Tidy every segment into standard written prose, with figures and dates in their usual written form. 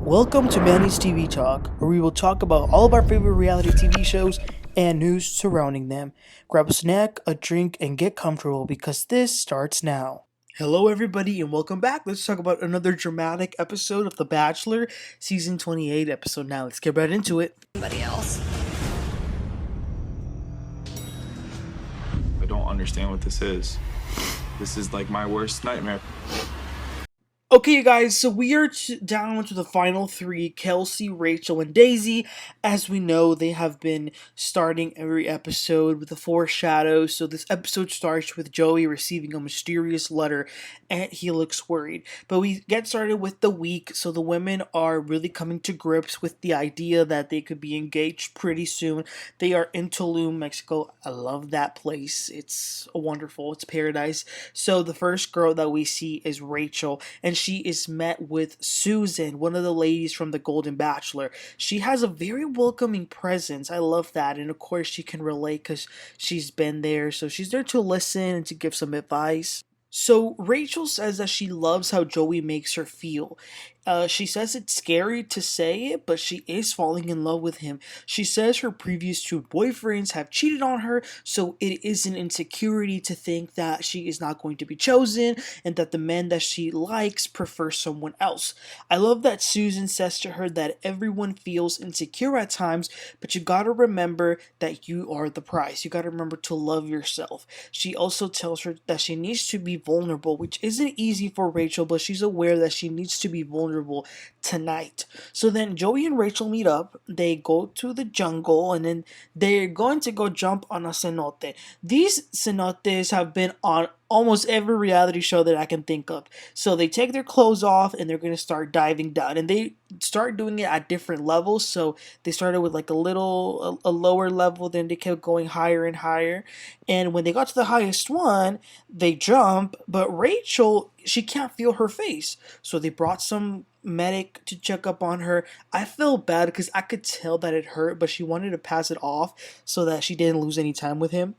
Welcome to Manny's TV Talk, where we will talk about all of our favorite reality TV shows and news surrounding them. Grab a snack, a drink, and get comfortable because this starts now. Hello, everybody, and welcome back. Let's talk about another dramatic episode of The Bachelor, Season 28 episode. Now, let's get right into it. Somebody else. I don't understand what this is. This is like my worst nightmare. Okay, you guys, so we are down to the final three, Kelsey, Rachel, and Daisy. As we know, they have been starting every episode with a foreshadow. So this episode starts with Joey receiving a mysterious letter, and he looks worried. But we get started with the week, so the women are really coming to grips with the idea that they could be engaged pretty soon. They are in Tulum, Mexico. I love that place. It's wonderful. It's paradise. So the first girl that we see is Rachel, and she is met with Susan, one of the ladies from the Golden Bachelor. She has a very welcoming presence. I love that. And of course, she can relate because she's been there. So she's there to listen and to give some advice. So Rachel says that she loves how Joey makes her feel. She says it's scary to say it, but she is falling in love with him. She says her previous two boyfriends have cheated on her, so it is an insecurity to think that she is not going to be chosen and that the men that she likes prefer someone else. I love that Susan says to her that everyone feels insecure at times, but you gotta remember that you are the prize. You gotta remember to love yourself. She also tells her that she needs to be vulnerable, which isn't easy for Rachel, but she's aware that she needs to be vulnerable tonight. So then Joey and Rachel meet up. They go to the jungle and then they're going to go jump on a cenote. These cenotes have been on almost every reality show that I can think of. So they take their clothes off and they're going to start diving down, and they start doing it at different levels. So they started with like a lower level, then they kept going higher and higher. And when they got to the highest one, they jump, but Rachel, she can't feel her face. So they brought some medic to check up on her. I feel bad because I could tell that it hurt, but she wanted to pass it off so that she didn't lose any time with him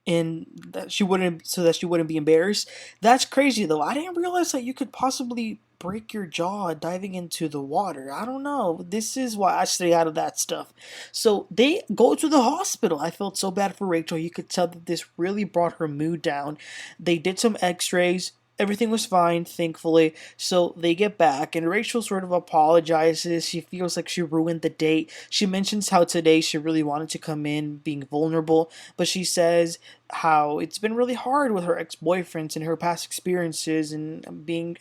and that she wouldn't be embarrassed. That's crazy though. I didn't realize that you could possibly break your jaw diving into the water. I don't know. This is why I stay out of that stuff. So they go to the hospital. I felt so bad for Rachel. You could tell that this really brought her mood down. They did some x-rays. Everything was fine, thankfully. So they get back, and Rachel sort of apologizes. She feels like she ruined the date. She mentions how today she really wanted to come in being vulnerable, but she says how it's been really hard with her ex-boyfriends and her past experiences and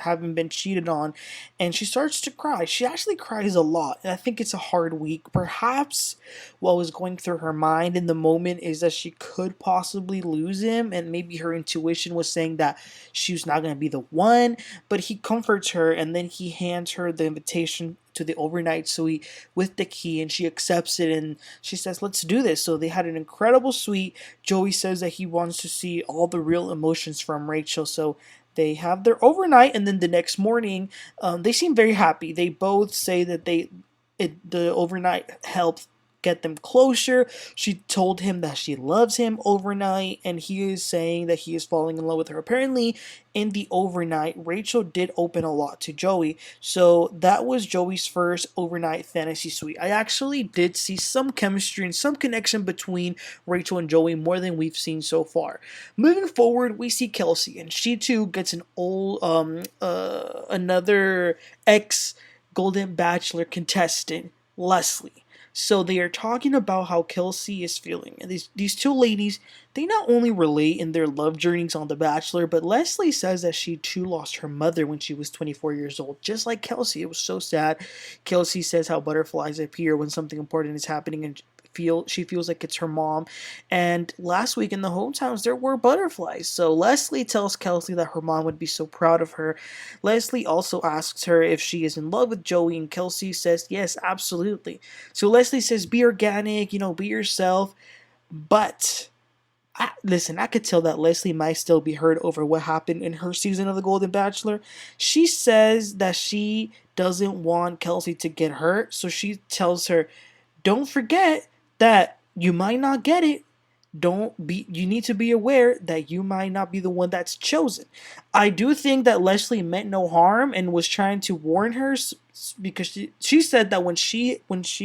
having been cheated on, and she starts to cry. She actually cries a lot, and I think it's a hard week. Perhaps what was going through her mind in the moment is that she could possibly lose him, and maybe her intuition was saying that she was not going to be the one, but he comforts her, and then he hands her the invitation to the overnight suite with the key, and she accepts it, and she says, let's do this. So they had an incredible suite. Joey says that he wants to see all the real emotions from Rachel, so they have their overnight, and then the next morning they seem very happy. They both say that the overnight helped get them closer. She told him that she loves him overnight, and he is saying that he is falling in love with her. Apparently, in the overnight, Rachel did open a lot to Joey, so that was Joey's first overnight fantasy suite. I actually did see some chemistry and some connection between Rachel and Joey, more than we've seen so far. Moving forward, we see Kelsey, and she too gets another ex Golden Bachelor contestant, Leslie. So they are talking about how Kelsey is feeling. And these two ladies, they not only relate in their love journeys on The Bachelor, but Leslie says that she too lost her mother when she was 24 years old, just like Kelsey. It was so sad. Kelsey says how butterflies appear when something important is happening, and she feels like it's her mom. And last week in the hometowns there were butterflies. So Leslie tells Kelsey that her mom would be so proud of her. Leslie also asks her if she is in love with Joey, and Kelsey says yes, absolutely. So Leslie says be organic, be yourself. But listen, I could tell that Leslie might still be hurt over what happened in her season of The Golden Bachelor. She says that she doesn't want Kelsey to get hurt, so she tells her, don't forget that you might not get it. You need to be aware that you might not be the one that's chosen. I do think that Leslie meant no harm and was trying to warn her because she said that when she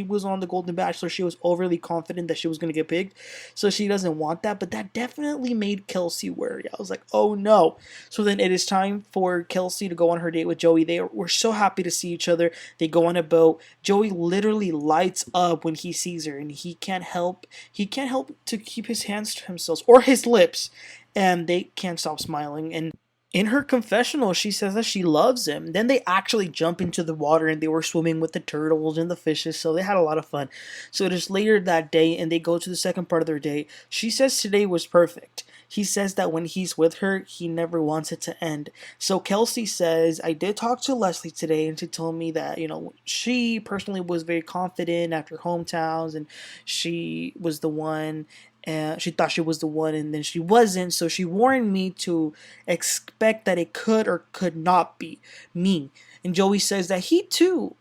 was on the Golden Bachelor, she was overly confident that she was going to get picked, so she doesn't want that. But that definitely made Kelsey worry. I was like, oh no. So then it is time for Kelsey to go on her date with Joey. They were so happy to see each other. They go on a boat. Joey literally lights up when he sees her, and he can't help to keep his hands to himself or his lips, and they can't stop smiling. And in her confessional, she says that she loves him. Then they actually jump into the water and they were swimming with the turtles and the fishes, so they had a lot of fun. So it is later that day and they go to the second part of their date. She says today was perfect. He says that when he's with her, he never wants it to end. So Kelsey says, I did talk to Leslie today and she told me that, she personally was very confident after hometowns and she was the one and she thought she was the one and then she wasn't, so she warned me to expect that it could or could not be me. And Joey says that he too,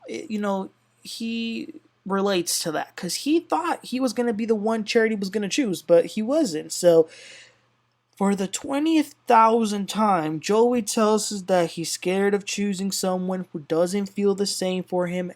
he relates to that because he thought he was going to be the one Charity was going to choose, but he wasn't. So for the 20th thousand time, Joey tells us that he's scared of choosing someone who doesn't feel the same for him.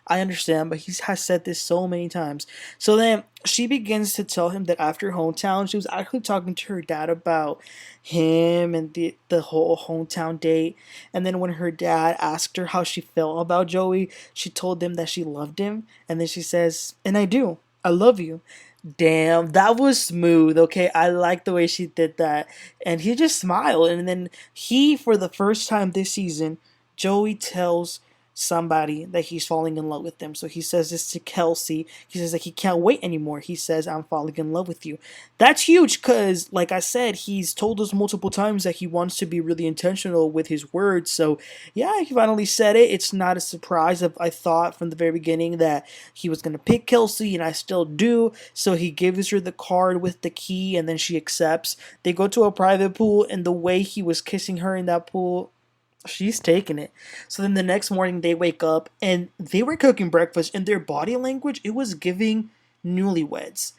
I understand, but he has said this so many times. So then she begins to tell him that after hometown, she was actually talking to her dad about him and the whole hometown date. And then when her dad asked her how she felt about Joey, she told him that she loved him. And then she says, and I do. I love you. Damn, that was smooth. Okay, I like the way she did that. And he just smiled. And then for the first time this season, Joey tells somebody that he's falling in love with them. So he says this to Kelsey. He says that he can't wait anymore. He says, I'm falling in love with you. That's huge because, like I said, he's told us multiple times that he wants to be really intentional with his words. So, yeah, he finally said it. It's not a surprise. I thought from the very beginning that he was going to pick Kelsey, and I still do. So he gives her the card with the key, and then she accepts. They go to a private pool, and the way he was kissing her in that pool, she's taking it. So then the next morning they wake up and they were cooking breakfast. In their body language, it was giving newlyweds.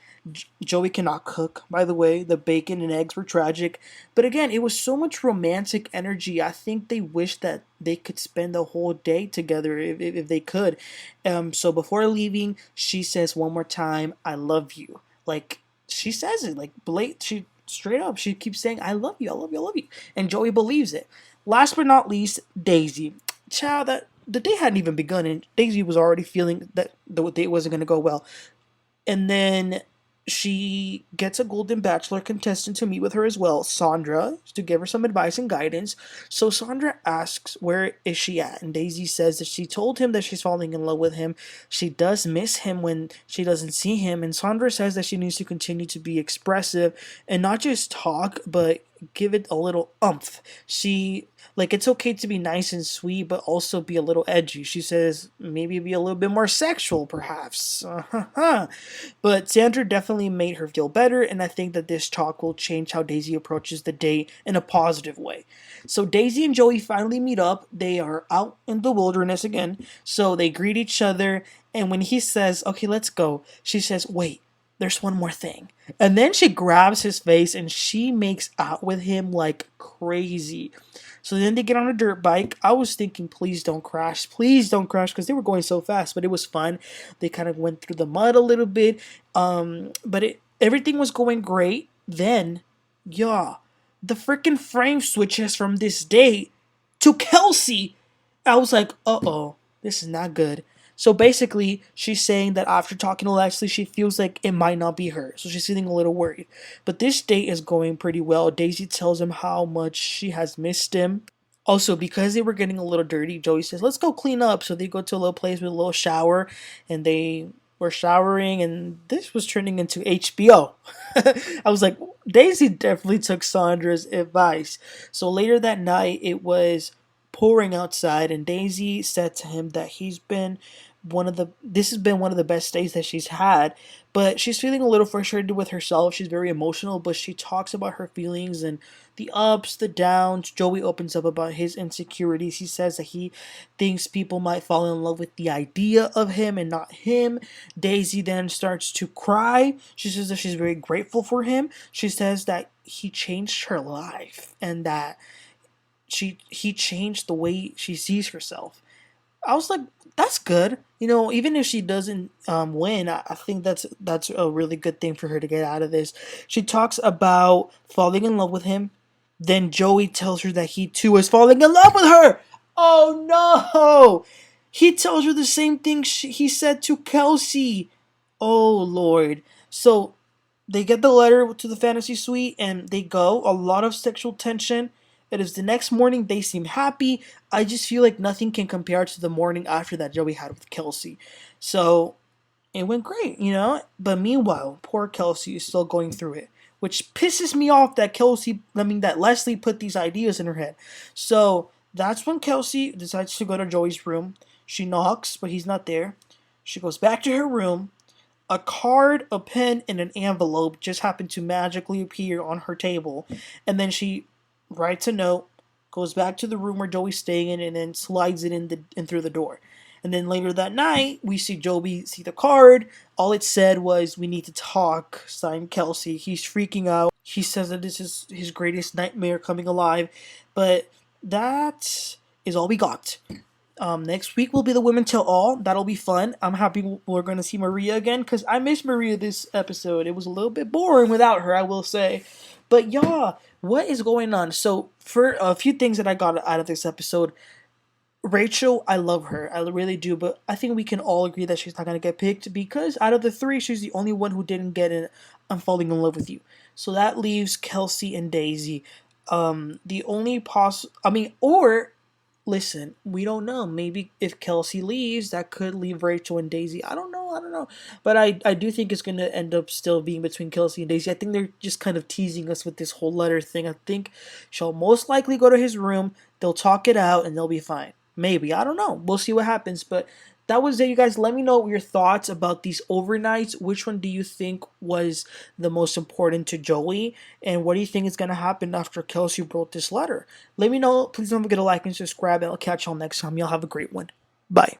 Joey cannot cook, by the way. The bacon and eggs were tragic. But again, it was so much romantic energy. I think they wish that they could spend the whole day together if they could. So before leaving, she says one more time, I love you. Like, she says it, like, she straight up. She keeps saying, I love you, I love you, I love you. And Joey believes it. Last but not least, Daisy. Child, that the day hadn't even begun, and Daisy was already feeling that the date wasn't going to go well. And then she gets a Golden Bachelor contestant to meet with her as well, Sandra, to give her some advice and guidance. So Sandra asks, where is she at? And Daisy says that she told him that she's falling in love with him. She does miss him when she doesn't see him. And Sandra says that she needs to continue to be expressive and not just talk, but give it a little umph. It's okay to be nice and sweet, but also be a little edgy. She says maybe be a little bit more sexual, perhaps. But Sandra definitely made her feel better, and I think that this talk will change how Daisy approaches the date in a positive way. So Daisy and Joey finally meet up. They are out in the wilderness again, so they greet each other, and when he says, okay, let's go, she says, wait, there's one more thing. And then she grabs his face and she makes out with him like crazy. So then they get on a dirt bike. I was thinking, please don't crash, because they were going so fast, but it was fun. They kind of went through the mud a little bit, but everything was going great. Then, yeah, the freaking frame switches from this date to Kelsey. I was like, uh-oh, this is not good. So basically, she's saying that after talking to Leslie, she feels like it might not be her. So she's feeling a little worried. But this date is going pretty well. Daisy tells him how much she has missed him. Also, because they were getting a little dirty, Joey says, let's go clean up. So they go to a little place with a little shower. And they were showering. And this was turning into HBO. I was like, Daisy definitely took Sandra's advice. So later that night, it was pouring outside, and Daisy said to him that this has been one of the best days that she's had, but she's feeling a little frustrated with herself. She's very emotional, but she talks about her feelings and the ups, the downs. Joey opens up about his insecurities. He says that he thinks people might fall in love with the idea of him and not him. Daisy then starts to cry. She says that she's very grateful for him. She says that he changed her life and that he changed the way she sees herself. I was like, that's good. Even if she doesn't win, I think that's a really good thing for her to get out of this. She talks about falling in love with him. Then Joey tells her that he too is falling in love with her. Oh no! He tells her the same thing he said to Kelsey. Oh Lord. So they get the letter to the fantasy suite and they go. A lot of sexual tension. It is the next morning. They seem happy. I just feel like nothing can compare to the morning after that Joey had with Kelsey. So it went great. But meanwhile, poor Kelsey is still going through it, which pisses me off that Leslie put these ideas in her head. So that's when Kelsey decides to go to Joey's room. She knocks, but he's not there. She goes back to her room. A card, a pen, and an envelope just happen to magically appear on her table. And then she writes a note, goes back to the room where Joey's staying in, and then slides it in through the door. And then later that night, we see Joey see the card. All it said was, "We need to talk." Signed Kelsey. He's freaking out. He says that this is his greatest nightmare coming alive. But that is all we got. Next week will be the Women Tell All. That'll be fun. I'm happy we're going to see Maria again because I miss Maria this episode. It was a little bit boring without her, I will say. But yeah, what is going on? So, for a few things that I got out of this episode, Rachel, I love her. I really do. But I think we can all agree that she's not going to get picked because out of the three, she's the only one who didn't get an "I'm falling in love with you." So that leaves Kelsey and Daisy. The only or listen, we don't know. Maybe if Kelsey leaves, that could leave Rachel and Daisy. I don't know. But I do think it's going to end up still being between Kelsey and Daisy. I think they're just kind of teasing us with this whole letter thing. I think she'll most likely go to his room. They'll talk it out and they'll be fine. Maybe. I don't know. We'll see what happens. But that was it, you guys. Let me know your thoughts about these overnights. Which one do you think was the most important to Joey? And what do you think is going to happen after Kelsey wrote this letter? Let me know. Please don't forget to like and subscribe, and I'll catch y'all next time. Y'all have a great one. Bye.